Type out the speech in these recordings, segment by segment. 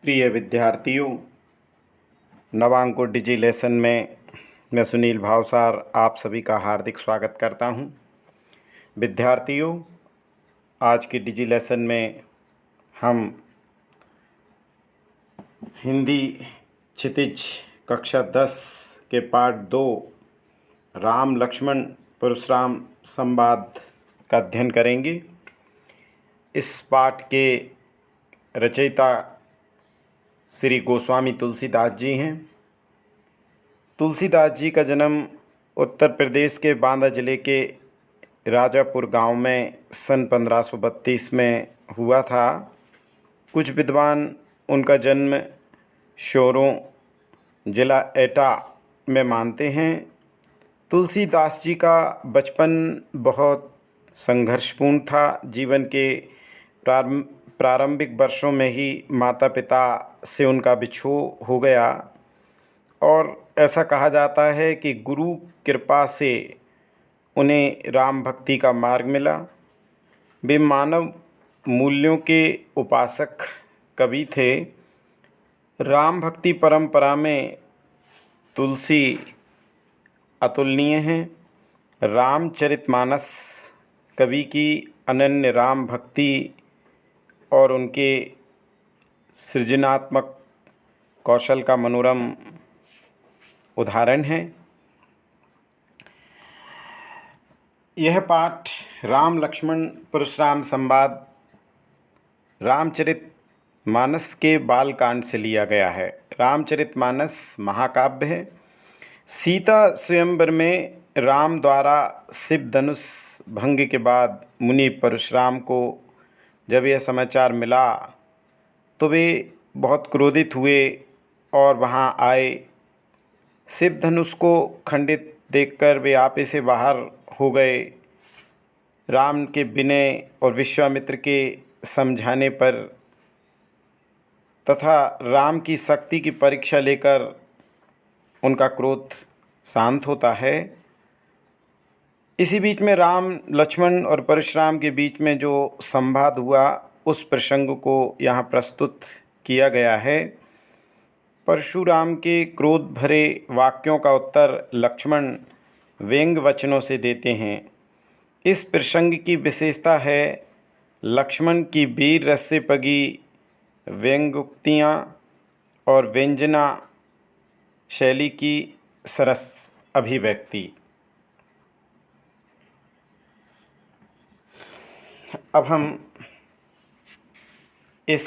प्रिय विद्यार्थियों, नवांकुर डिजी लेसन में मैं सुनील भावसार आप सभी का हार्दिक स्वागत करता हूं। विद्यार्थियों, आज की डिजी लेसन में हम हिंदी क्षितिज कक्षा 10 के पाठ 2 राम लक्ष्मण परशुराम संवाद का अध्ययन करेंगे। इस पाठ के रचयिता श्री गोस्वामी तुलसीदास जी हैं। तुलसीदास जी का जन्म उत्तर प्रदेश के बांदा जिले के राजापुर गांव में सन 1532 में हुआ था। कुछ विद्वान उनका जन्म शोरों जिला एटा में मानते हैं। तुलसीदास जी का बचपन बहुत संघर्षपूर्ण था। जीवन के प्रारंभिक वर्षों में ही माता पिता से उनका बिछोह हो गया और ऐसा कहा जाता है कि गुरु कृपा से उन्हें राम भक्ति का मार्ग मिला। वे मानव मूल्यों के उपासक कवि थे। राम भक्ति परंपरा में तुलसी अतुलनीय हैं। रामचरितमानस कवि की अनन्य राम भक्ति और उनके सृजनात्मक कौशल का मनोरम उदाहरण है। यह पाठ राम लक्ष्मण परशुराम संवाद रामचरितमानस के बालकांड से लिया गया है। रामचरितमानस महाकाव्य है। सीता स्वयंवर में राम द्वारा शिव धनुष भंग के बाद मुनि परशुराम को जब यह समाचार मिला तो वे बहुत क्रोधित हुए और वहाँ आए। शिव धनुष को खंडित देखकर वे आपे से बाहर हो गए। राम के विनय और विश्वामित्र के समझाने पर तथा राम की शक्ति की परीक्षा लेकर उनका क्रोध शांत होता है। इसी बीच में राम लक्ष्मण और परशुराम के बीच में जो संवाद हुआ उस प्रसंग को यहाँ प्रस्तुत किया गया है। परशुराम के क्रोध भरे वाक्यों का उत्तर लक्ष्मण व्यंग वचनों से देते हैं। इस प्रसंग की विशेषता है लक्ष्मण की वीर रस से पगी व्यंग्योक्तियाँ और व्यंजना शैली की सरस अभिव्यक्ति। अब हम इस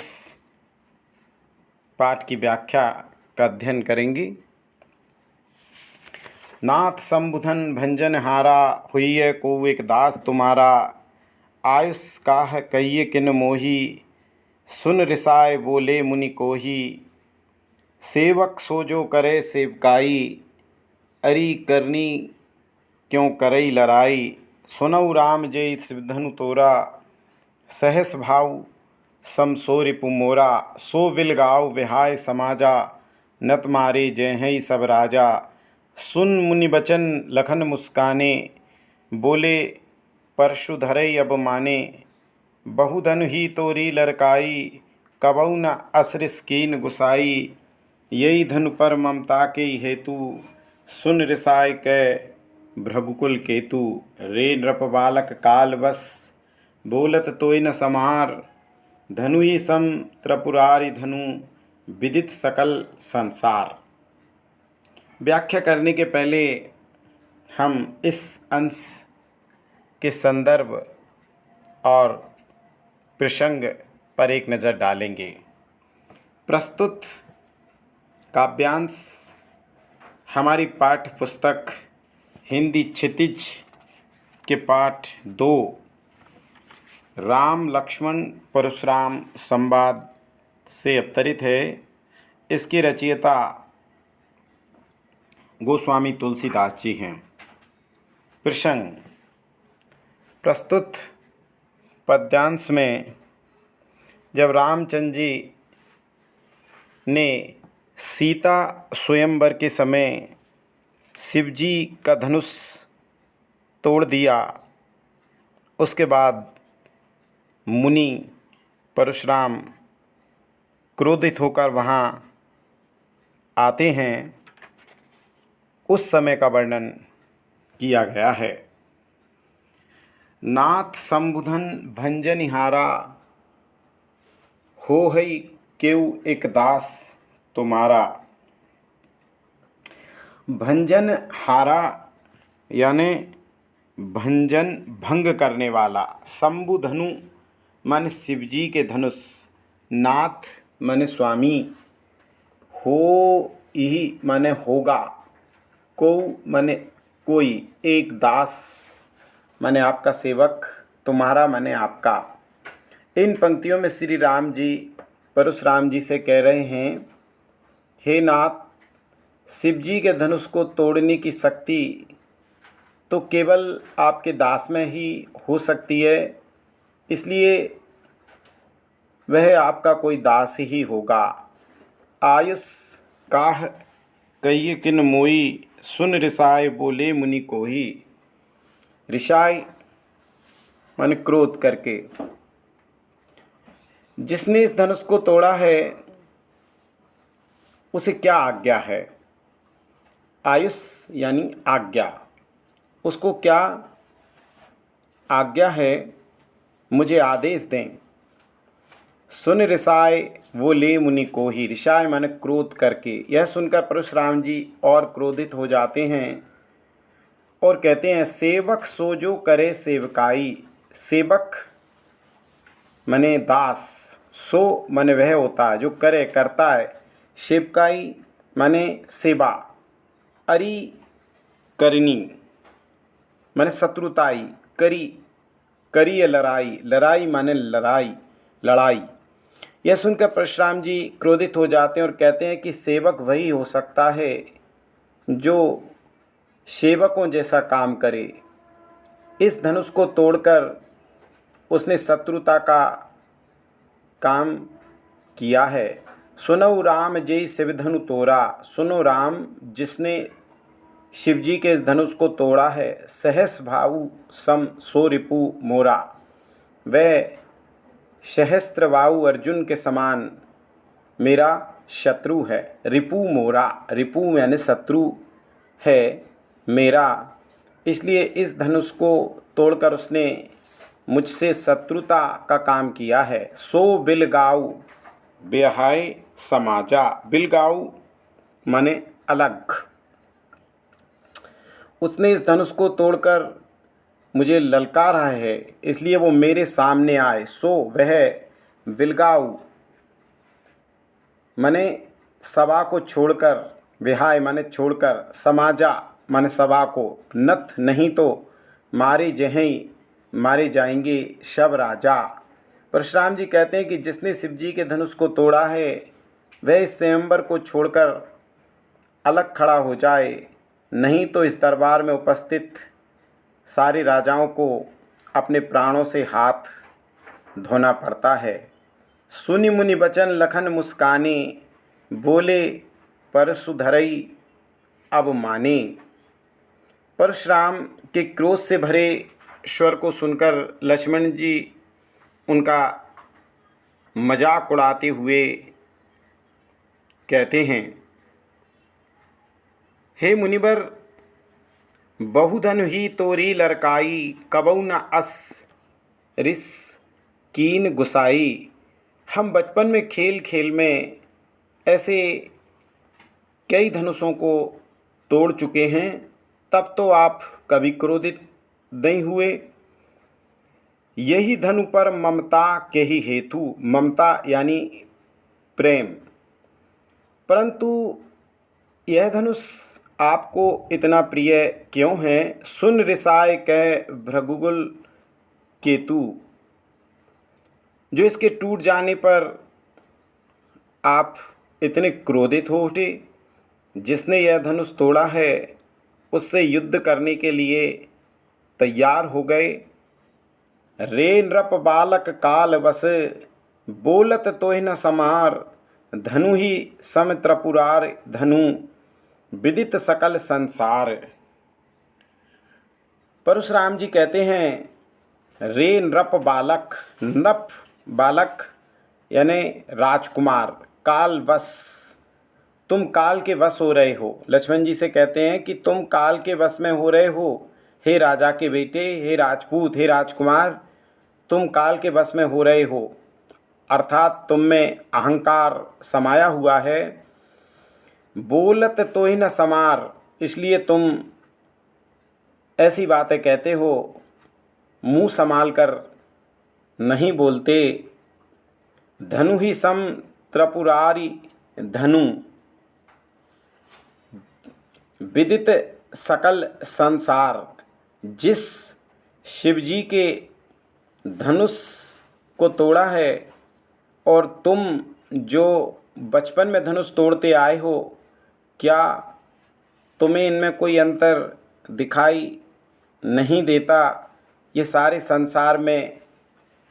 पाठ की व्याख्या का अध्ययन करेंगे। नाथ संबुधन भंजन हारा हुई को एक दास तुम्हारा, आयुष काह कहिए किन मोही, सुन रिसाय बोले मुनि कोही, सेवक सो जो करे सेवकाई, अरि करनी क्यों करई लड़ाई, सुनऊ राम जय शिवधनु तोरा, सहस भाव समसोरि पुमोरा, सो विल गाव विहाय समाजा, नत मारे जय हैं सब राजा, सुन मुनि बचन लखन मुस्काने, बोले परशु धरई अब माने, बहुधनु ही तोरी लड़काई, कबऊ न असरिस कीन गुसाई, यही धनु पर ममता के हेतु, सुन रिसाय कै भृगुकुल केतु, रे नृप बालक काल बस, बोलत तोय न समार, धनु ही सम त्रिपुरारि धनु, विदित सकल संसार। व्याख्या करने के पहले हम इस अंश के संदर्भ और प्रसंग पर एक नज़र डालेंगे। प्रस्तुत काव्यांश हमारी पाठ्य पुस्तक हिंदी क्षितिज के पाठ 2 राम लक्ष्मण परशुराम संवाद से अवतरित है। इसके रचयिता गोस्वामी तुलसीदास जी हैं। प्रसंग प्रस्तुत पद्यांश में जब रामचंद्र जी ने सीता स्वयंवर के समय शिवजी का धनुष तोड़ दिया, उसके बाद मुनि परशुराम क्रोधित होकर वहाँ आते हैं, उस समय का वर्णन किया गया है। नाथ संबुधन भंजनिहारा, हो हई केउ एक दास तुम्हारा। भंजन हारा यानी भंजन भंग करने वाला। शंभु धनु माने शिवजी के धनुष। नाथ माने स्वामी। हो यही माने होगा। को माने कोई। एक दास माने आपका सेवक। तुम्हारा माने आपका। इन पंक्तियों में श्री राम जी परशुराम जी से कह रहे हैं, हे नाथ, शिवजी के धनुष को तोड़ने की शक्ति तो केवल आपके दास में ही हो सकती है, इसलिए वह आपका कोई दास ही होगा। आयुष काह कहिए किन मोई, सुन रिसाय बोले मुनि कोही। रिसाय माने क्रोध करके। जिसने इस धनुष को तोड़ा है उसे क्या आज्ञा है। आयुष यानी आज्ञा। उसको क्या आज्ञा है, मुझे आदेश दें। सुन रिसाय वो ले मुनि को ही। रिसाय माने क्रोध करके। यह सुनकर परशुराम जी और क्रोधित हो जाते हैं और कहते हैं, सेवक सो जो करे सेवकाई। सेवक माने दास, सो माने वह होता है जो करे करता है। सेवकाई माने सेवा। अरि करनी माने शत्रुताई। करी करी है लड़ाई। लड़ाई माने लड़ाई। यह सुनकर परशुराम जी क्रोधित हो जाते हैं और कहते हैं कि सेवक वही हो सकता है जो सेवकों जैसा काम करे। इस धनुष को तोड़कर उसने शत्रुता का काम किया है। सुनो राम जय शिव धनु तोड़ा। सुनो राम, जिसने शिवजी के इस धनुष को तोड़ा है। सहस भाऊ सम सो रिपु मोरा। वह सहस्त्र वायु अर्जुन के समान मेरा शत्रु है। रिपु मोरा, रिपु यानी शत्रु है मेरा, इसलिए इस धनुष को तोड़कर उसने मुझसे शत्रुता का काम किया है। सो बिलगाऊ बेहाय समाजा। बिलगाऊ माने अलग। उसने इस धनुष को तोड़कर मुझे ललकारा है, इसलिए वो मेरे सामने आए। सो वह बिलगाऊ माने सभा को छोड़कर, विहाय माने छोड़कर, समाजा माने सभा को, नथ नहीं तो मारे जहीं मारे जाएंगे सब राजा। परशुराम जी कहते हैं कि जिसने शिवजी के धनुष को तोड़ा है वह इस स्वयंवर को छोड़कर अलग खड़ा हो जाए, नहीं तो इस दरबार में उपस्थित सारे राजाओं को अपने प्राणों से हाथ धोना पड़ता है। सुनि मुनि बचन लखन मुस्काने, बोले परशुधरई अब माने। परशुराम के क्रोध से भरे स्वर को सुनकर लक्ष्मण जी उनका मजाक उड़ाते हुए कहते हैं, हे मुनिवर, बहुधन ही तोरी लड़काई, कबऊ न अस रिस कीन गुसाई। हम बचपन में खेल खेल में ऐसे कई धनुषों को तोड़ चुके हैं, तब तो आप कभी क्रोधित नहीं हुए। यही धनु पर ममता के ही हेतु। ममता यानी प्रेम। परंतु यह धनुष आपको इतना प्रिय क्यों है। सुन रिसाय कह भृगुकुल केतु। जो इसके टूट जाने पर आप इतने क्रोधित हो उठे। जिसने यह धनुष तोड़ा है उससे युद्ध करने के लिए तैयार हो गए। रे नृप बालक काल बस, बोलत तोहि न समार। धनु ही सम त्रिपुरार धनु, विदित सकल संसार। परशुराम जी कहते हैं, रे नृप बालक। नृप बालक यानी राजकुमार। काल वश, तुम काल के वश हो रहे हो। लक्ष्मण जी से कहते हैं कि तुम काल के वश में हो रहे हो, हे राजा के बेटे, हे राजपूत, हे राजकुमार, तुम काल के वश में हो रहे हो, अर्थात तुम में अहंकार समाया हुआ है। बोलत तो ही न समार, इसलिए तुम ऐसी बातें कहते हो, मुंह संभाल कर नहीं बोलते। धनु ही सम त्रिपुरारी धनु, विदित सकल संसार। जिस शिवजी के धनुष को तोड़ा है और तुम जो बचपन में धनुष तोड़ते आए हो, क्या तुम्हें इनमें कोई अंतर दिखाई नहीं देता? ये सारे संसार में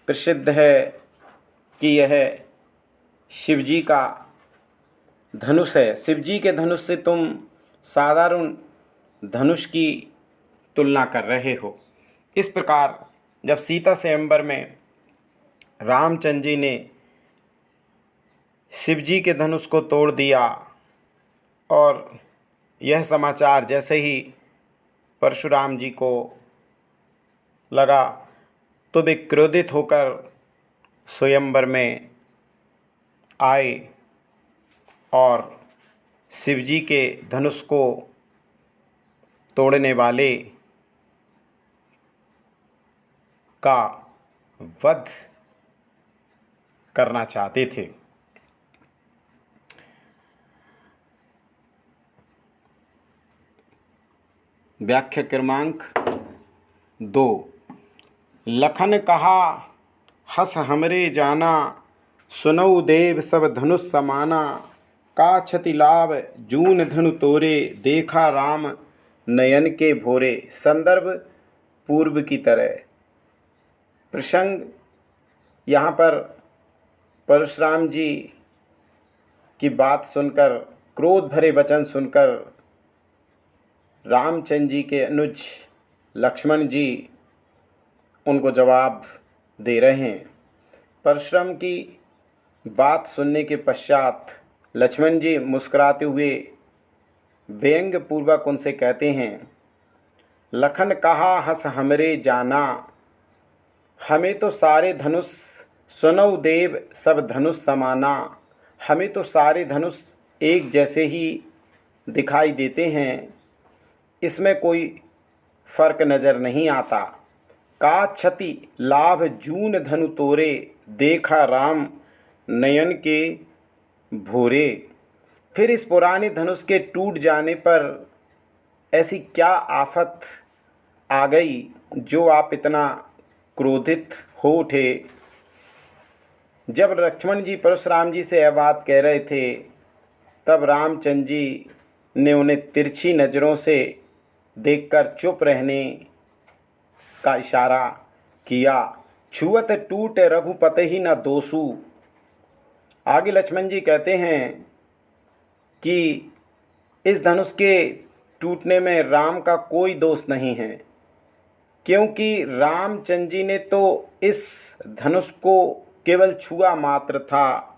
प्रसिद्ध है कि यह शिवजी का धनुष है। शिवजी के धनुष से तुम साधारण धनुष की तुलना कर रहे हो। इस प्रकार जब सीता स्वयंवर में रामचंद्र जी ने शिवजी के धनुष को तोड़ दिया और यह समाचार जैसे ही परशुराम जी को लगा तो वे क्रोधित होकर स्वयंवर में आए और शिवजी के धनुष को तोड़ने वाले का वध करना चाहते थे। व्याख्या क्रमांक 2। लखन कहा हस हमरे जाना, सुनऊ देव सब धनुष समाना। का क्षति लाभ जून धनु तोरे, देखा राम नयन के भोरे। संदर्भ पूर्व की तरह। प्रसंग यहाँ पर परशुराम जी की बात सुनकर, क्रोध भरे वचन सुनकर रामचंद्र जी के अनुज लक्ष्मण जी उनको जवाब दे रहे हैं। परशुराम की बात सुनने के पश्चात लक्ष्मण जी मुस्कुराते हुए व्यंग्य पूर्वक उनसे कहते हैं, लखन कहा हस हमरे जाना, हमें तो सारे धनुष, सुनऊ देव सब धनुष समाना, हमें तो सारे धनुष एक जैसे ही दिखाई देते हैं, इसमें कोई फर्क नज़र नहीं आता। का क्षति लाभ जून धनु तोरे, देखा राम नयन के भोरे। फिर इस पुराने धनुष के टूट जाने पर ऐसी क्या आफत आ गई जो आप इतना क्रोधित हो उठे? जब लक्ष्मण जी परशुराम जी से यह बात कह रहे थे तब रामचंद्र जी ने उन्हें तिरछी नज़रों से देखकर चुप रहने का इशारा किया। छुअत टूट रघुपते ही न दोषु। आगे लक्ष्मण जी कहते हैं कि इस धनुष के टूटने में राम का कोई दोष नहीं है, क्योंकि रामचंद्र जी ने तो इस धनुष को केवल छुआ मात्र था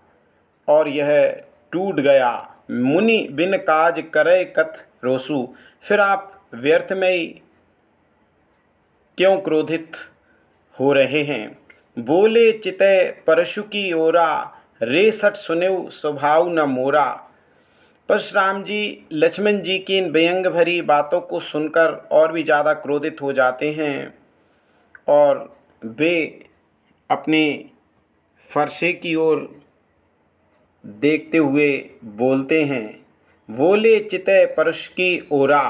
और यह टूट गया। मुनि बिन काज करे कथ रोसु। फिर आप व्यर्थ में ही क्यों क्रोधित हो रहे हैं? बोले चितय परशु की ओरा, रे सठ सुनेव स्वभाव न मोरा। परशुराम जी लक्ष्मण जी की इन व्यंग भरी बातों को सुनकर और भी ज़्यादा क्रोधित हो जाते हैं और वे अपने फरसे की ओर देखते हुए बोलते हैं। बोले चितय परशु की ओरा।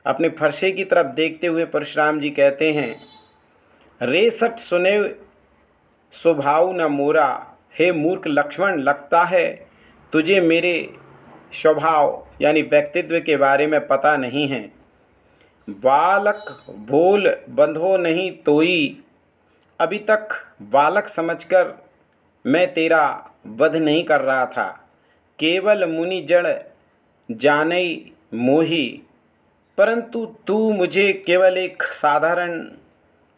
अपने फरसे की तरफ देखते हुए परशुराम जी कहते हैं, रे सठ सुने स्वभाव न मोरा। हे मूर्ख लक्ष्मण, लगता है तुझे मेरे स्वभाव यानी व्यक्तित्व के बारे में पता नहीं है। बालक बोल बंधो नहीं तोई। अभी तक बालक समझकर मैं तेरा वध नहीं कर रहा था। केवल मुनि जड़ जाने मोही, परंतु तू मुझे केवल एक साधारण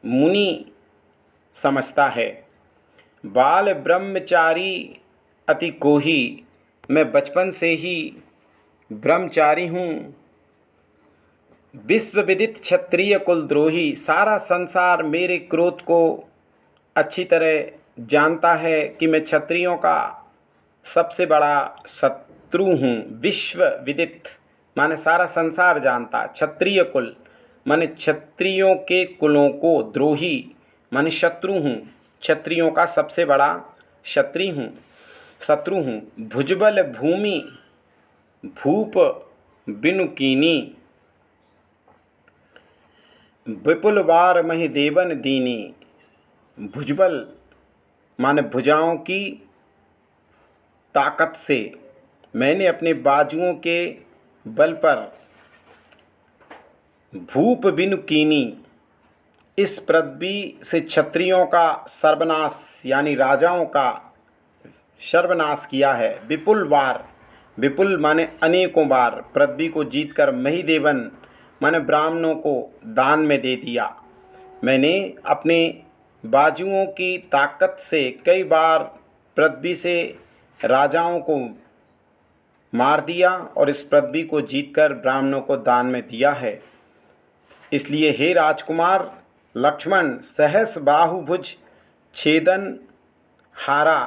मुनि समझता है। बाल ब्रह्मचारी अति कोही, मैं बचपन से ही ब्रह्मचारी हूँ। विश्व विदित क्षत्रिय कुलद्रोही, सारा संसार मेरे क्रोध को अच्छी तरह जानता है कि मैं क्षत्रियों का सबसे बड़ा शत्रु हूँ। विश्व विदित माने सारा संसार जानता, क्षत्रिय कुल माने क्षत्रियों के कुलों को, द्रोही माने शत्रु हूँ, क्षत्रियों का सबसे बड़ा शत्रु हूँ। भुजबल भूमि भूप बिनु कीनी, विपुल वार महि देवन दीनी। भुजबल माने भुजाओं की ताकत से, मैंने अपने बाजुओं के बल पर भूप बिनु कीनी, इस पृथ्वी से क्षत्रियों का सर्वनाश यानी राजाओं का सर्वनाश किया है। विपुल वार, विपुल माने अनेकों बार, पृथ्वी को जीतकर महिदेवन माने ब्राह्मणों को दान में दे दिया। मैंने अपने बाजुओं की ताकत से कई बार पृथ्वी से राजाओं को मार दिया और इस पृथ्वी को जीतकर ब्राह्मणों को दान में दिया है। इसलिए हे राजकुमार लक्ष्मण, सहस बाहुभुज छेदन हारा,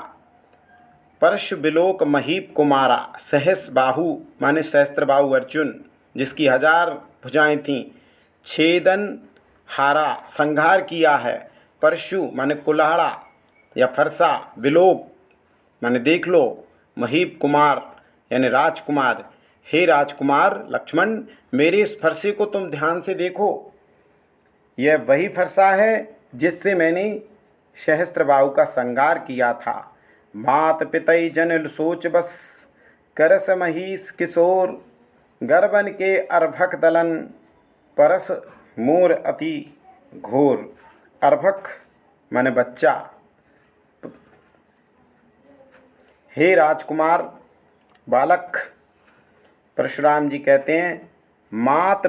परशु बिलोक महीप कुमारा। सहस बाहु माने सहस्त्र बाहु अर्जुन, जिसकी 1000 भुजाएं थीं। छेदन हारा, संहार किया है। परशु माने कुल्हाड़ा या फरसा, बिलोक माने देख लो, महीप कुमार यानी राजकुमार। हे राजकुमार लक्ष्मण, मेरे इस फरसे को तुम ध्यान से देखो। यह वही फरसा है जिससे मैंने सहस्त्रबाहु का संहार किया था। मात पितई जन सोच बस, करस महीस किशोर, गर्वन के अर्भक दलन, परस मोर अति घोर। अर्भक माने बच्चा। हे राजकुमार बालक, परशुराम जी कहते हैं माता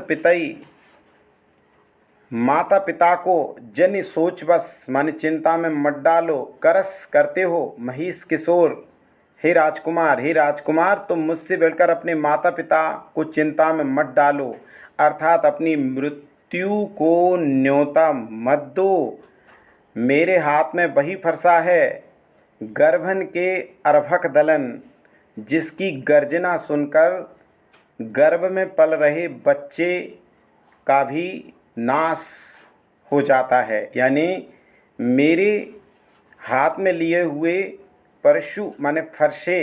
पिता को जन सोच बस माने चिंता में मत डालो, करस करते हो, महीस किशोर। हे राजकुमार तुम मुझसे बढ़कर अपने माता पिता को चिंता में मत डालो, अर्थात अपनी मृत्यु को न्योता मत दो। मेरे हाथ में वही फरसा है, गर्भन के अर्भक दलन, जिसकी गर्जना सुनकर गर्भ में पल रहे बच्चे का भी नाश हो जाता है। यानी मेरे हाथ में लिए हुए परशु माने फरसे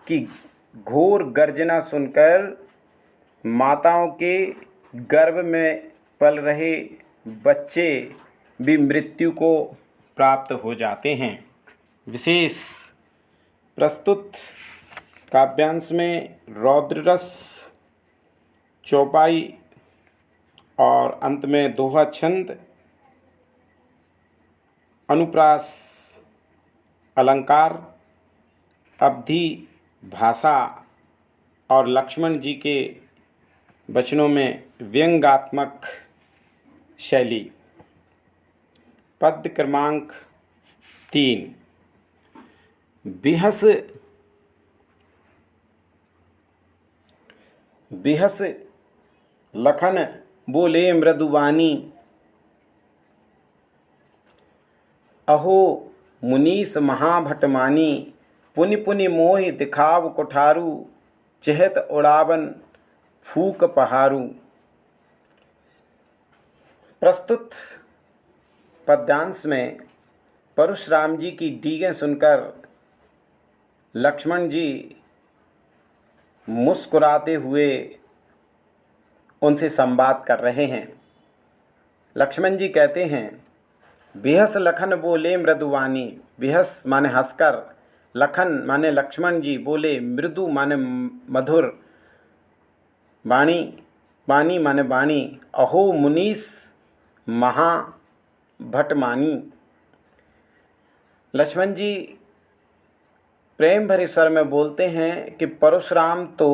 की घोर गर्जना सुनकर माताओं के गर्भ में पल रहे बच्चे भी मृत्यु को प्राप्त हो जाते हैं। विशेष प्रस्तुत काव्यांश में रौद्र रस, चौपाई और अंत में दोहा छंद, अनुप्रास अलंकार, अवधि भाषा और लक्ष्मण जी के वचनों में व्यंग्यात्मक शैली। पद्य क्रमांक 3। बिहस लखन बोले मृदुवानी, अहो मुनीस महाभटमानी, पुनि पुनि मोहि दिखाव कुठारू, चहत उड़ावन फूक पहारू। प्रस्तुत पद्यांश में परशुराम जी की डींगें सुनकर लक्ष्मण जी मुस्कुराते हुए उनसे संवाद कर रहे हैं। लक्ष्मण जी कहते हैं, बिहस लखन बोले मृदुवानी। बिहस माने हंसकर, लखन माने लक्ष्मण जी, बोले मृदु माने मधुर, वाणी वाणी माने वाणी, अहो मुनीस महाभटमानी। लक्ष्मण जी प्रेम भरे स्वर में बोलते हैं कि परशुराम तो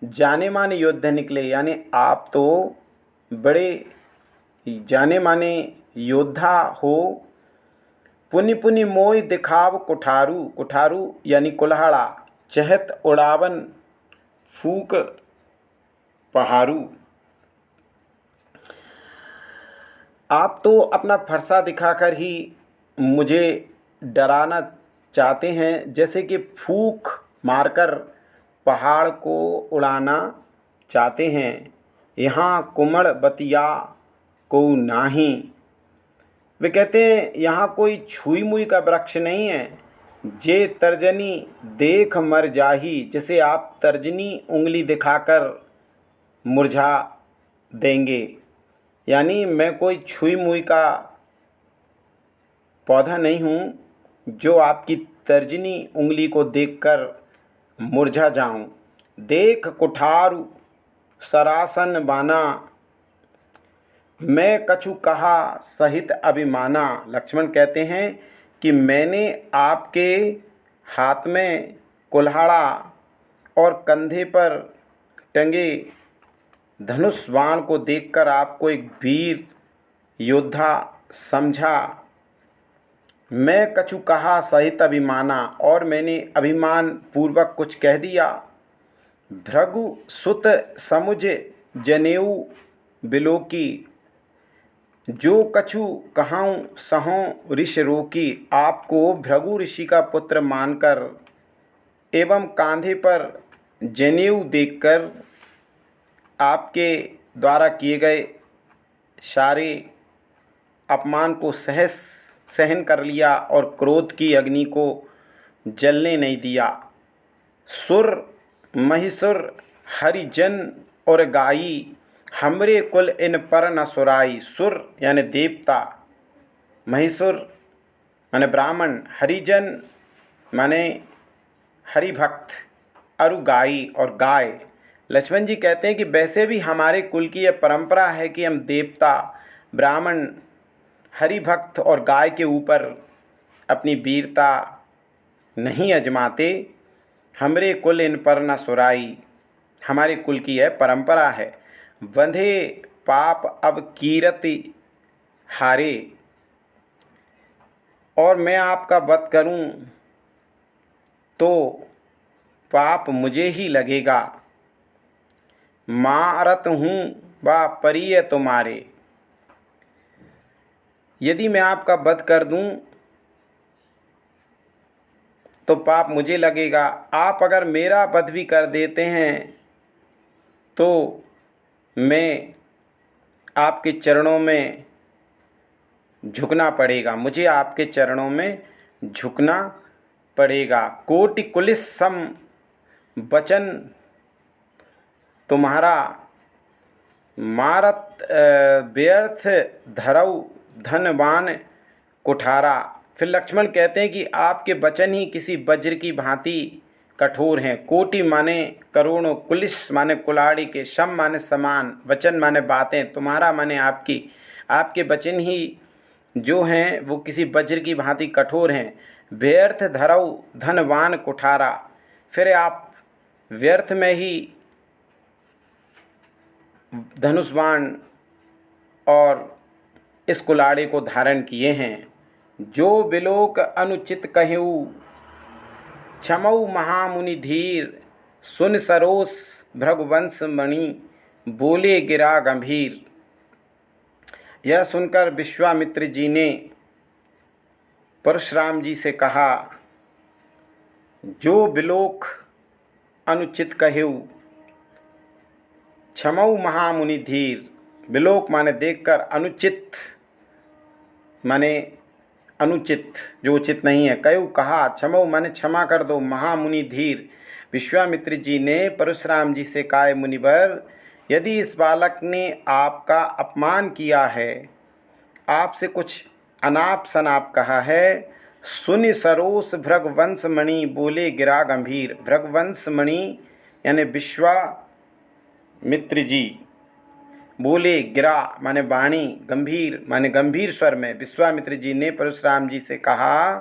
जाने माने योद्धा निकले, यानी आप तो बड़े जाने माने योद्धा हो, पुनि पुनि मोय दिखाव कुठारू, कुठारू यानी कुल्हाड़ा, चहत उड़ावन फूक पहारू। आप तो अपना फरसा दिखाकर ही मुझे डराना चाहते हैं, जैसे कि फूंक मारकर पहाड़ को उड़ाना चाहते हैं। यहाँ कुमड़ बतिया को नाही। वे कहते हैं यहाँ कोई छुई मुई का वृक्ष नहीं है। जे तर्जनी देख मर जाही, जिसे आप तर्जनी उंगली दिखाकर मुरझा देंगे। यानी मैं कोई छुई मुई का पौधा नहीं हूँ जो आपकी तर्जनी उंगली को देखकर मुरझा जाऊं। देख कुठार सरासन बाना, मैं कछु कहा सहित अभिमाना। लक्ष्मण कहते हैं कि मैंने आपके हाथ में कुल्हाड़ा और कंधे पर टंगे धनुष बाण को देखकर आपको एक वीर योद्धा समझा। मैं कछु कहा सहित अभिमाना, और मैंने अभिमान पूर्वक कुछ कह दिया। भृगु सुत समुझ जनेऊ बिलोकी, जो कछु कहाऊँ सहों ऋषि रोकी। आपको भृगु ऋषि का पुत्र मानकर एवं कांधे पर जनेऊ देखकर आपके द्वारा किए गए सारे अपमान को सहन कर लिया और क्रोध की अग्नि को जलने नहीं दिया। सुर महिसुर हरिजन और गाई, हमरे कुल इन पर न सुराई। सुर यानी देवता, महिसुर माने ब्राह्मण, हरिजन माने हरिभक्त, अरुगाई और गाय। लक्ष्मण जी कहते हैं कि वैसे भी हमारे कुल की यह परंपरा है कि हम देवता, ब्राह्मण, हरिभक्त और गाय के ऊपर अपनी वीरता नहीं आजमाते। हमरे कुल इन पर न सुराई, हमारे कुल की यह परंपरा है। बंधे पाप अब कीरति हारे, और मैं आपका वध करूं तो पाप मुझे ही लगेगा। मारत हूँ व परिय तुम्हारे, यदि मैं आपका वध कर दूं तो पाप मुझे लगेगा। आप अगर मेरा वध भी कर देते हैं तो मैं आपके चरणों में झुकना पड़ेगा, मुझे आपके चरणों में झुकना पड़ेगा। कोटि कुलिस सम वचन तुम्हारा, मारत व्यर्थ धरऊ धनवान कुठारा। फिर लक्ष्मण कहते हैं कि आपके वचन ही किसी वज्र की भांति कठोर हैं। कोटि माने करोड़ों, कुलिस माने कुल्हाड़ी के, सम माने समान, वचन माने बातें, तुम्हारा माने आपकी, आपके वचन ही जो हैं वो किसी वज्र की भांति कठोर हैं। व्यर्थ धरऊ धनवान कुठारा, फिर आप व्यर्थ में ही धनुष बाण और इस कुल्हाड़े को धारण किए हैं। जो बिलोक अनुचित कहूँ क्षमऊ महामुनि धीर, सुन सरोस भृगुवंश मणि बोले गिरा गंभीर। यह सुनकर विश्वामित्र जी ने परशुराम जी से कहा, जो बिलोक अनुचित कहूँ क्षमऊ महामुनि धीर। बिलोक माने देखकर, अनुचित माने अनुचित जो उचित नहीं है, कहूँ कहा, क्षमऊ माने क्षमा कर दो, महामुनि धीर। विश्वामित्र जी ने परशुराम जी से कहा, मुनिवर यदि इस बालक ने आपका अपमान किया है, आपसे कुछ अनाप शनाप कहा है, सुनि सरोस भृगवंश मणि बोले गिरा गंभीर। भृगवंश मणि यानी विश्वामित्र जी बोले, गिरा माने वाणी, गंभीर माने गंभीर स्वर में विश्वामित्र जी ने परशुराम जी से कहा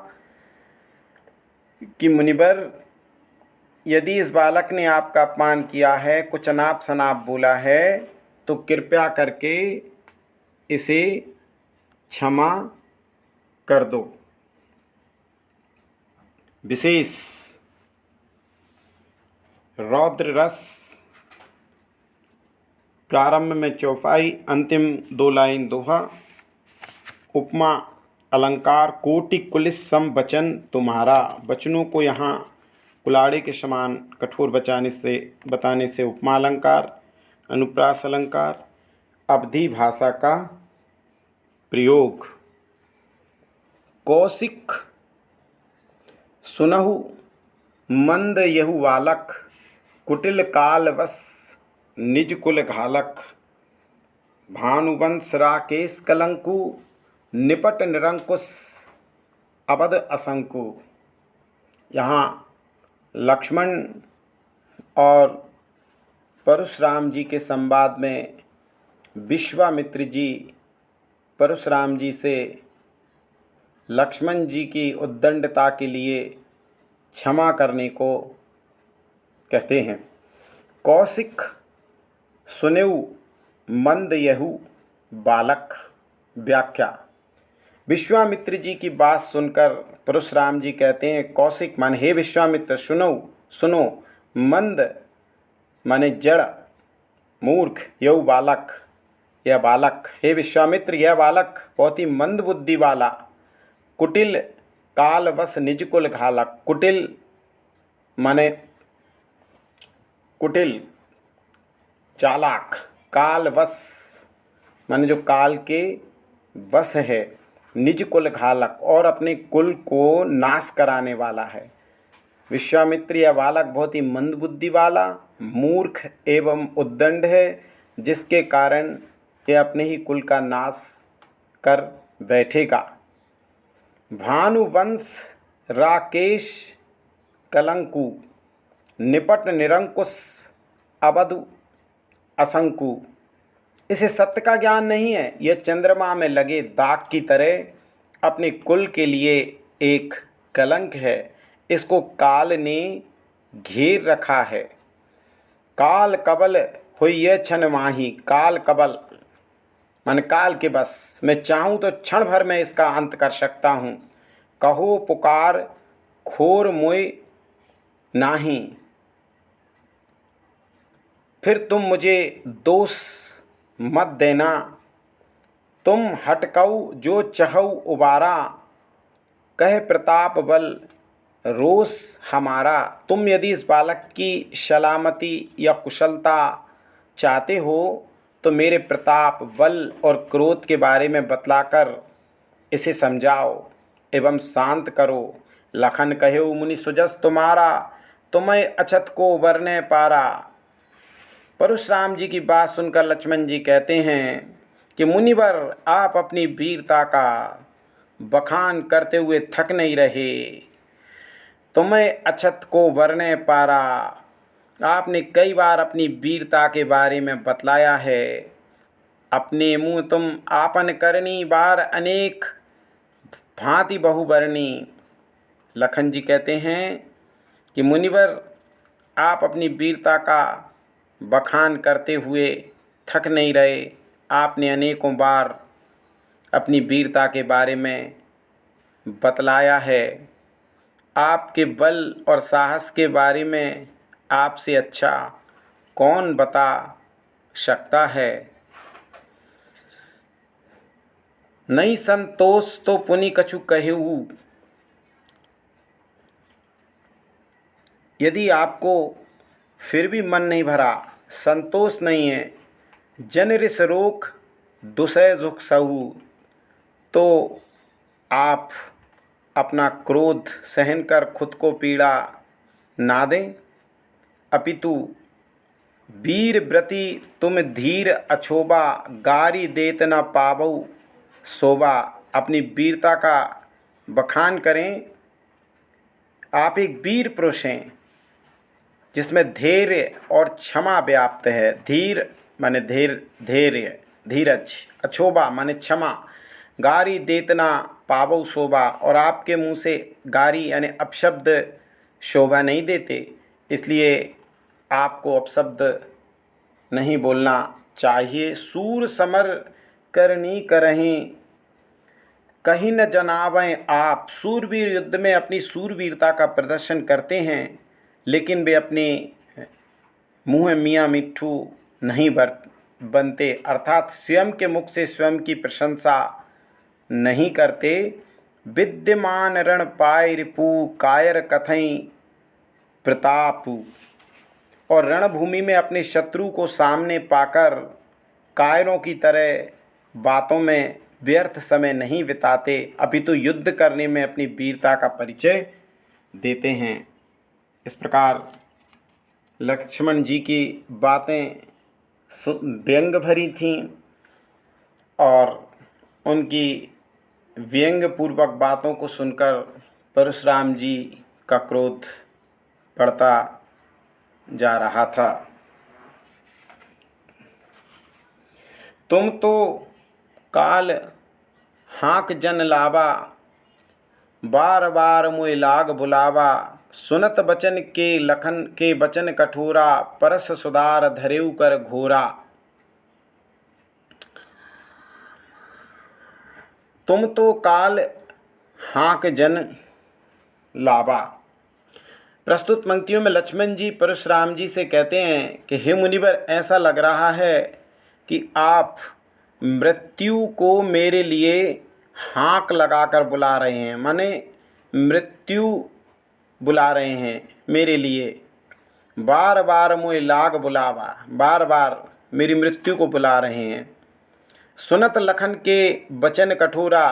कि मुनिवर यदि इस बालक ने आपका अपमान किया है, कुछ अनाप शनाप बोला है, तो कृपया करके इसे क्षमा कर दो। विशेष, रौद्र रस, प्रारंभ में चौपाई, अंतिम 2 लाइन दोहा। उपमा अलंकार, कोटि कुलिस सम वचन तुम्हारा। वचनों को यहाँ कुलाड़े के समान कठोर बताने से उपमा अलंकार। अनुप्रास अलंकार, अवधि भाषा का प्रयोग। कौशिक सुनहु मंद यहु बालक, कुटिल काल वश निज कुल घालक। भानुवंश राकेश कलंकु, निपट निरंकुश अबध असंकु। यहाँ लक्ष्मण और परशुराम जी के संवाद में विश्वामित्र जी परशुराम जी से लक्ष्मण जी की उद्दंडता के लिए क्षमा करने को कहते हैं। कौशिक सुनेउ मंद यहु बालक। व्याख्या, विश्वामित्र जी की बात सुनकर परशुराम जी कहते हैं, कौशिक माने हे विश्वामित्र, सुनो, मंद माने जड़, मूर्ख, यहु बालक, यह बालक, हे विश्वामित्र यह बालक बहुत ही मंद बुद्धि वाला, कुटिल कालवश निज कुल घालक। कुटिल माने कुटिल, चालाक, कालवश माने जो काल के वश है, निज कुल घालक और अपने कुल को नाश कराने वाला है। विश्वामित्र यह बालक बहुत ही मंदबुद्धि वाला, मूर्ख एवं उद्दंड है, जिसके कारण यह अपने ही कुल का नाश कर बैठेगा। भानुवंश राकेश कलंकु, निपट निरंकुश अवधु असंकु। इसे सत्य का ज्ञान नहीं है, यह चंद्रमा में लगे दाग की तरह अपने कुल के लिए एक कलंक है। इसको काल ने घेर रखा है। काल कबल हुई क्षण माही। काल कबल मन काल के बस, मैं चाहूँ तो क्षण भर में इसका अंत कर सकता हूँ। कहो पुकार खोर मोय नाही, फिर तुम मुझे दोष मत देना। तुम हटकऊ जो चहऊ उबारा, कह प्रताप बल रोष हमारा। तुम यदि इस बालक की सलामती या कुशलता चाहते हो तो मेरे प्रताप, बल और क्रोध के बारे में बतलाकर इसे समझाओ एवं शांत करो। लखन कहेउ मुनि सुजस तुम्हारा, तुम्हें अछत को वरने पारा। परशुराम जी की बात सुनकर लक्ष्मण जी कहते हैं कि मुनिवर, आप अपनी वीरता का बखान करते हुए थक नहीं रहे। तुम्हें अछत को वरने पारा, आपने कई बार अपनी वीरता के बारे में बतलाया है। अपने मुँह तुम आपन करनी बार अनेक भांति बहुबरनी। लखन जी कहते हैं कि मुनिवर, आप अपनी वीरता का बखान करते हुए थक नहीं रहे। आपने अनेकों बार अपनी वीरता के बारे में बतलाया है। आपके बल और साहस के बारे में आपसे अच्छा कौन बता सकता है। नहीं संतोष तो पुनि कछु कहेऊ। यदि आपको फिर भी मन नहीं भरा, संतोष नहीं है, जन रिस रोक दुसह झुक सहू, तो आप अपना क्रोध सहन कर खुद को पीड़ा ना दें। अपितु वीर व्रति तुम धीर अछोबा, गारी देत न पावऊ शोभा। अपनी वीरता का बखान करें। आप एक वीर पुरुष हैं जिसमें धैर्य और क्षमा व्याप्त है। धीर माने धैर्य, धीरज, अछोबा माने क्षमा, गारी देतना पावो शोभा, और आपके मुंह से गारी यानी अपशब्द शोभा नहीं देते, इसलिए आपको अपशब्द नहीं बोलना चाहिए। सूर समर करनी करहीं, कहीं न जनावें आप। सूरवीर युद्ध में अपनी सूरवीरता का प्रदर्शन करते हैं, लेकिन वे अपने मुँह मियाँ मिट्ठू नहीं बनते, अर्थात स्वयं के मुख से स्वयं की प्रशंसा नहीं करते। विद्यमान रण पाय रिपु कायर कथई प्रतापु। और रणभूमि में अपने शत्रु को सामने पाकर कायरों की तरह बातों में व्यर्थ समय नहीं बिताते, अपितु युद्ध करने में अपनी वीरता का परिचय देते हैं। इस प्रकार लक्ष्मण जी की बातें व्यंग भरी थीं और उनकी व्यंग्यपूर्वक बातों को सुनकर परशुराम जी का क्रोध बढ़ता जा रहा था। तुम तो काल हाँक जन लावा, बार बार मुए लाग बुलावा। सुनत बचन के लखन के बचन कठोरा, परस सुधार धरेउ कर घोरा। तुम तो काल हाँक जन लावा। प्रस्तुत पंक्तियों में लक्ष्मण जी परशुराम जी से कहते हैं कि हे मुनिवर, ऐसा लग रहा है कि आप मृत्यु को मेरे लिए हाँक लगाकर बुला रहे हैं, माने मृत्यु बुला रहे हैं मेरे लिए। बार बार मुझे लाग बुलावा, बार बार मेरी मृत्यु को बुला रहे हैं। सुनत लखन के बचन कठोरा,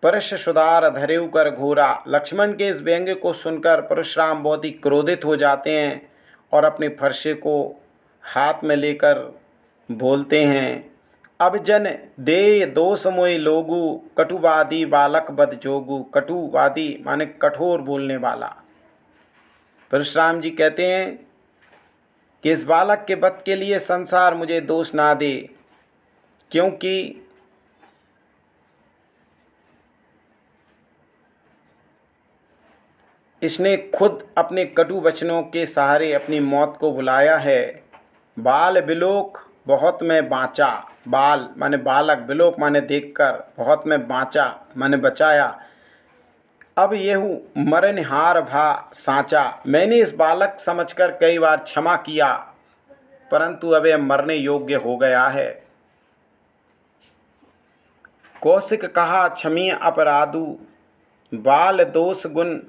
परश सुधार धरेउ कर घोरा। लक्ष्मण के इस व्यंग्य को सुनकर परशुराम बहुत ही क्रोधित हो जाते हैं और अपने फरसे को हाथ में लेकर बोलते हैं, अब जन दे दोष मोय लोगु, कटुवादी बालक बद जोगु। कटुवादी माने कठोर बोलने वाला। परशुराम जी कहते हैं कि इस बालक के वध के लिए संसार मुझे दोष ना दे, क्योंकि इसने खुद अपने कटु वचनों के सहारे अपनी मौत को बुलाया है। बाल बिलोक बहुत मैं बाँचा। बाल माने बालक, बिलोक माने देखकर, बहुत मैं बाँचा माने बचाया। अब येहू मरनहार भा साँचा। मैंने इस बालक समझकर कई बार क्षमा किया, परंतु अब यह मरने योग्य हो गया है। कौशिक कहा क्षमीय अपराधु, बाल दोष गुण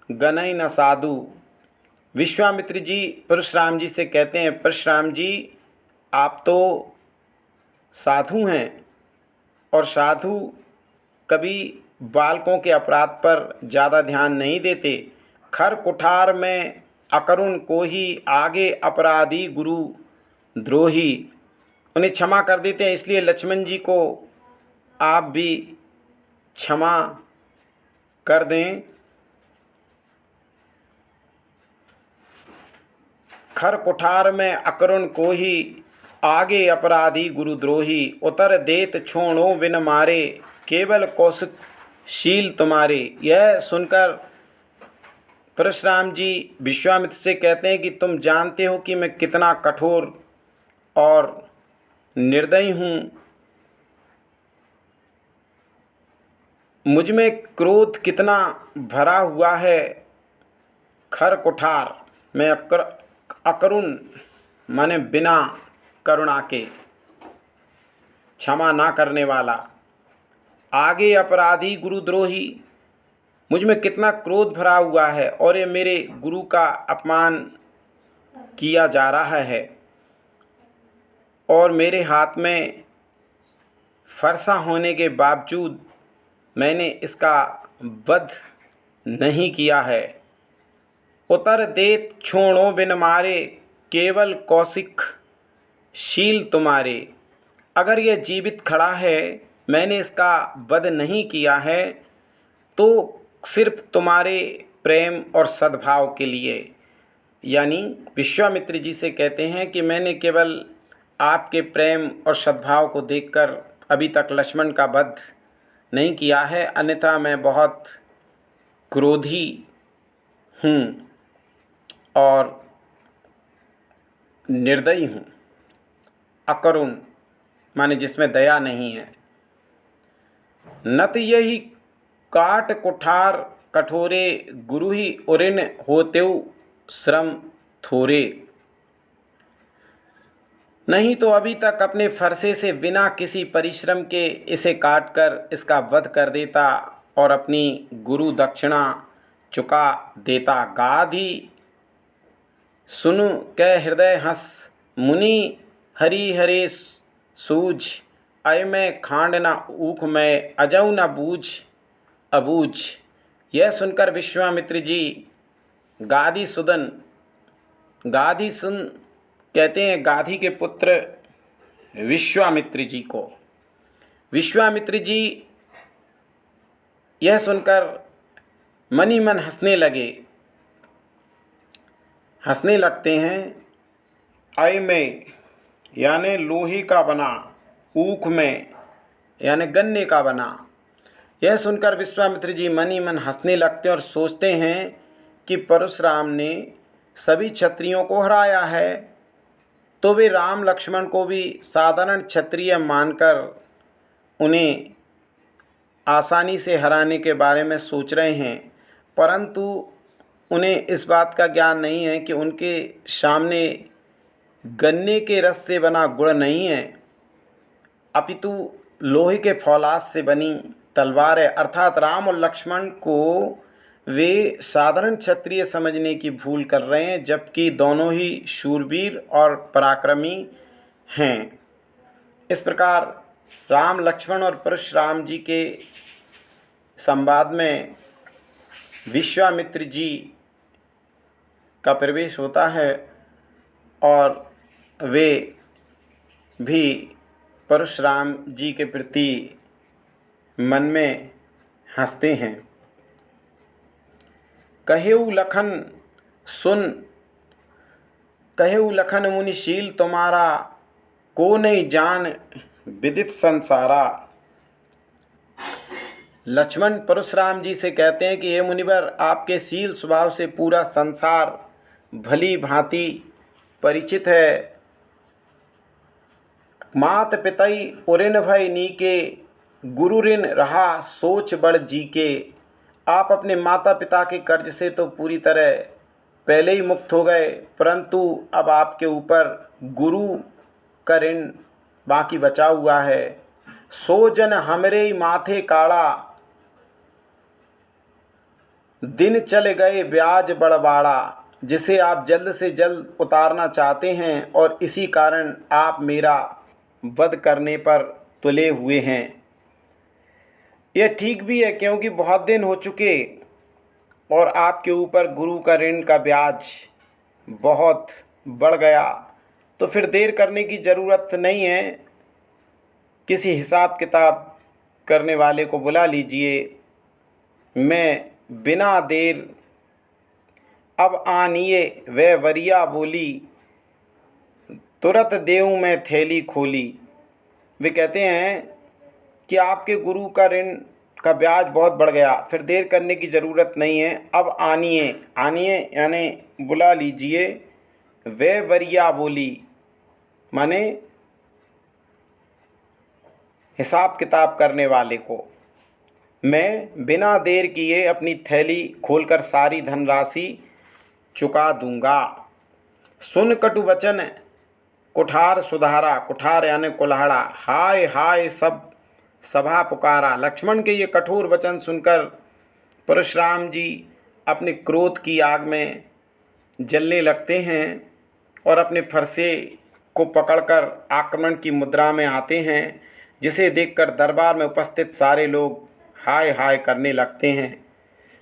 गनई न साधु। विश्वामित्र जी परशुराम जी से कहते हैं, परशुराम जी आप तो साधु हैं और साधु कभी बालकों के अपराध पर ज़्यादा ध्यान नहीं देते। खर कुठार में अकरुण को ही, आगे अपराधी गुरु द्रोही। उन्हें क्षमा कर देते हैं, इसलिए लक्ष्मण जी को आप भी क्षमा कर दें। खर कुठार में अकरुण को ही, आगे अपराधी गुरुद्रोही। उतर देत छोड़ो बिन मारे, केवल कौशिक शील तुम्हारे। यह सुनकर परशुराम जी विश्वामित्र से कहते हैं कि तुम जानते हो कि मैं कितना कठोर और निर्दयी हूँ। मुझ में क्रोध कितना भरा हुआ है। खर कुठार में अकरुण माने बिना करुणा के, क्षमा ना करने वाला। आगे अपराधी गुरुद्रोही, मुझ में कितना क्रोध भरा हुआ है और ये मेरे गुरु का अपमान किया जा रहा है और मेरे हाथ में फरसा होने के बावजूद मैंने इसका वध नहीं किया है। उतर देत छोड़ो बिन मारे, केवल कौशिक शील तुम्हारे। अगर यह जीवित खड़ा है, मैंने इसका वध नहीं किया है, तो सिर्फ तुम्हारे प्रेम और सद्भाव के लिए। यानी विश्वामित्र जी से कहते हैं कि मैंने केवल आपके प्रेम और सद्भाव को देखकर अभी तक लक्ष्मण का वध नहीं किया है, अन्यथा मैं बहुत क्रोधी हूँ और निर्दयी हूँ। अकरुण माने जिसमें दया नहीं है। नत यही काट कुठार कठोरे, गुरु ही उरिन होतेउ श्रम थोरे। नहीं तो अभी तक अपने फरसे से बिना किसी परिश्रम के इसे काटकर इसका वध कर देता और अपनी गुरु दक्षिणा चुका देता। गाधी सुनु कै हृदय हंस, मुनि हरि हरे सूझ। अय में खांड न ऊख में, अजऊ न बूझ अबूझ। यह सुनकर विश्वामित्र जी गाधी सुदन, गाधी सुन कहते हैं गाधी के पुत्र विश्वामित्र जी को। विश्वामित्र जी यह सुनकर मन ही मन हंसने लगते हैं। अय में यानी लोहे का बना, ऊख में यानी गन्ने का बना। यह सुनकर विश्वामित्र जी मन ही मन हंसने लगते और सोचते हैं कि परशुराम ने सभी क्षत्रियों को हराया है, तो वे राम लक्ष्मण को भी साधारण क्षत्रिय मानकर उन्हें आसानी से हराने के बारे में सोच रहे हैं। परंतु उन्हें इस बात का ज्ञान नहीं है कि उनके सामने गन्ने के रस से बना गुड़ नहीं है, अपितु लोहे के फौलाद से बनी तलवार है। अर्थात राम और लक्ष्मण को वे साधारण क्षत्रिय समझने की भूल कर रहे हैं, जबकि दोनों ही शूरवीर और पराक्रमी हैं। इस प्रकार राम लक्ष्मण और परशुराम जी के संवाद में विश्वामित्र जी का प्रवेश होता है और वे भी परशुराम जी के प्रति मन में हंसते हैं। कहेउ लखन सुन, कहेउ लखन मुनिशील तुम्हारा, को नहीं जान विदित संसारा। लक्ष्मण परशुराम जी से कहते हैं कि हे मुनिवर, आपके शील स्वभाव से पूरा संसार भली भांति परिचित है। मात पितई उरिन भय नीके, गुरु ऋण रहा सोच बड़ जी के। आप अपने माता पिता के कर्ज से तो पूरी तरह पहले ही मुक्त हो गए, परंतु अब आपके ऊपर गुरु का ऋण बाकी बचा हुआ है। सो जन हमरे माथे काड़ा, दिन चले गए ब्याज बड़बाड़ा। जिसे आप जल्द से जल्द उतारना चाहते हैं और इसी कारण आप मेरा वध करने पर तुले हुए हैं। यह ठीक भी है, क्योंकि बहुत दिन हो चुके और आपके ऊपर गुरु का ऋण का ब्याज बहुत बढ़ गया, तो फिर देर करने की ज़रूरत नहीं है। किसी हिसाब किताब करने वाले को बुला लीजिए। मैं बिना देर अब आनिए वह वरिया बोली, तुरंत देऊँ मैं थैली खोली। वे कहते हैं कि आपके गुरु का ऋण का ब्याज बहुत बढ़ गया, फिर देर करने की ज़रूरत नहीं है। अब आनिए, आनिए यानी बुला लीजिए। वे वरिया बोली माने हिसाब किताब करने वाले को। मैं बिना देर किए अपनी थैली खोलकर सारी धनराशि चुका दूंगा। सुन कटु वचन कुठार सुधारा, कुठार यानी कुल्हाड़ा। हाय हाय सब सभा पुकारा। लक्ष्मण के ये कठोर वचन सुनकर परशुराम जी अपने क्रोध की आग में जलने लगते हैं और अपने फरसे को पकड़कर आक्रमण की मुद्रा में आते हैं, जिसे देखकर दरबार में उपस्थित सारे लोग हाय हाय करने लगते हैं।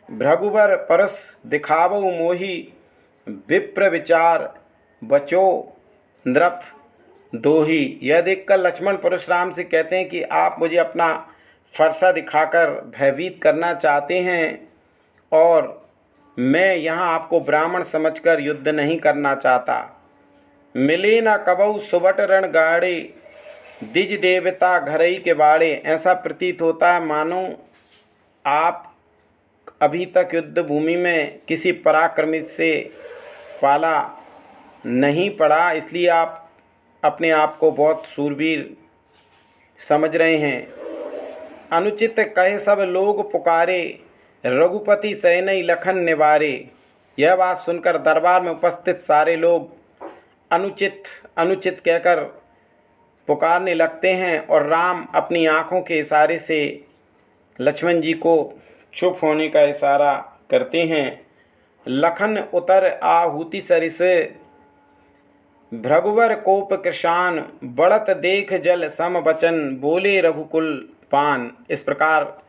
भृगुवर परस दिखावो मोही, विप्र विचार बचो नृप दोही। यह देखकर लक्ष्मण परशुराम से कहते हैं कि आप मुझे अपना फरसा दिखाकर भयभीत करना चाहते हैं और मैं यहाँ आपको ब्राह्मण समझकर युद्ध नहीं करना चाहता। मिले न कबऊ सुबट रण गाड़े, दिज देवता घरई के बाड़े। ऐसा प्रतीत होता है मानो आप अभी तक युद्ध भूमि में किसी पराक्रमी से पाला नहीं पड़ा, इसलिए आप अपने आप को बहुत शूरवीर समझ रहे हैं। अनुचित कहे सब लोग पुकारे, रघुपति सैनई लखन निवारे। यह बात सुनकर दरबार में उपस्थित सारे लोग अनुचित अनुचित कहकर पुकारने लगते हैं और राम अपनी आँखों के इशारे से लक्ष्मण जी को चुप होने का इशारा करते हैं। लखन उतर आहुति सरिस, भृगुवर कोप कृशान, बढ़त देख जल सम बचन, बोले रघुकुल पान। इस प्रकार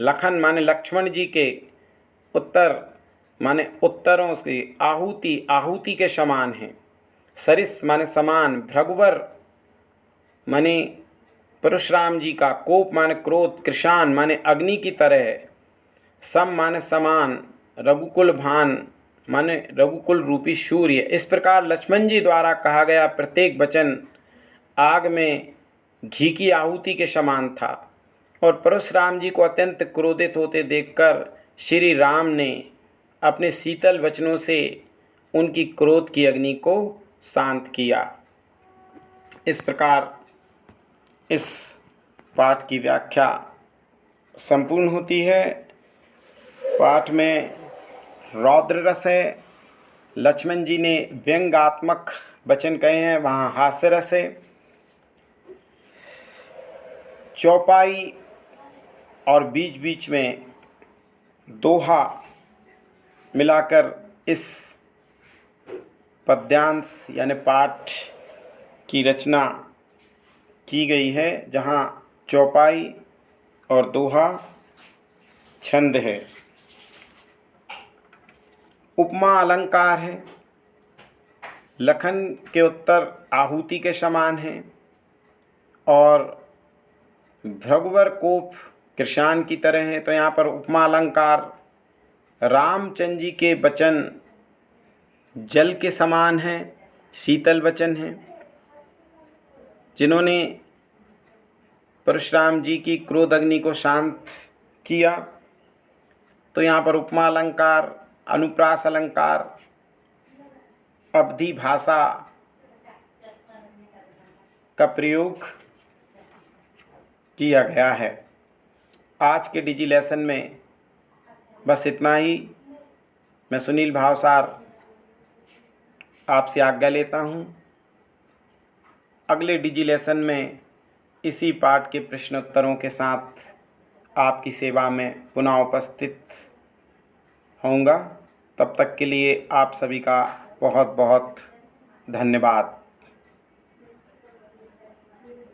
लखन माने लक्ष्मण जी के उत्तर माने उत्तरों की आहुति आहुति के समान हैं। सरिस माने समान, भृगुवर माने परशुराम जी का, कोप माने क्रोध, कृशान माने अग्नि की तरह, सम माने समान, रघुकुल भान माने रघुकुल रूपी सूर्य। इस प्रकार लक्ष्मण जी द्वारा कहा गया प्रत्येक वचन आग में घी की आहुति के समान था। और परशुराम जी को अत्यंत क्रोधित होते देखकर श्री राम ने अपने शीतल वचनों से उनकी क्रोध की अग्नि को शांत किया। इस प्रकार इस पाठ की व्याख्या संपूर्ण होती है। पाठ में रौद्र रस है, लक्ष्मण जी ने व्यंग्यात्मक वचन कहे हैं, वहाँ हास्य रस है। चौपाई और बीच बीच में दोहा मिलाकर इस पद्यांश यानी पाठ की रचना की गई है, जहाँ चौपाई और दोहा छंद है। उपमा अलंकार है। लखन के उत्तर आहुति के समान हैं और भृगुवर कोप कृशान की तरह है। तो यहाँ पर उपमा अलंकार रामचंद्र जी के वचन जल के समान हैं, शीतल वचन हैं, जिन्होंने परशुराम जी की क्रोध अग्नि को शांत किया। तो यहाँ पर उपमा अलंकार, अनुप्रास अलंकार, अवधि भाषा का प्रयोग किया गया है। आज के डिजी लेसन में बस इतना ही। मैं सुनील भावसार आपसे आज्ञा लेता हूँ। अगले डिजी लेसन में इसी पाठ के प्रश्नोत्तरों के साथ आपकी सेवा में पुनः उपस्थित होऊंगा। तब तक के लिए आप सभी का बहुत बहुत धन्यवाद।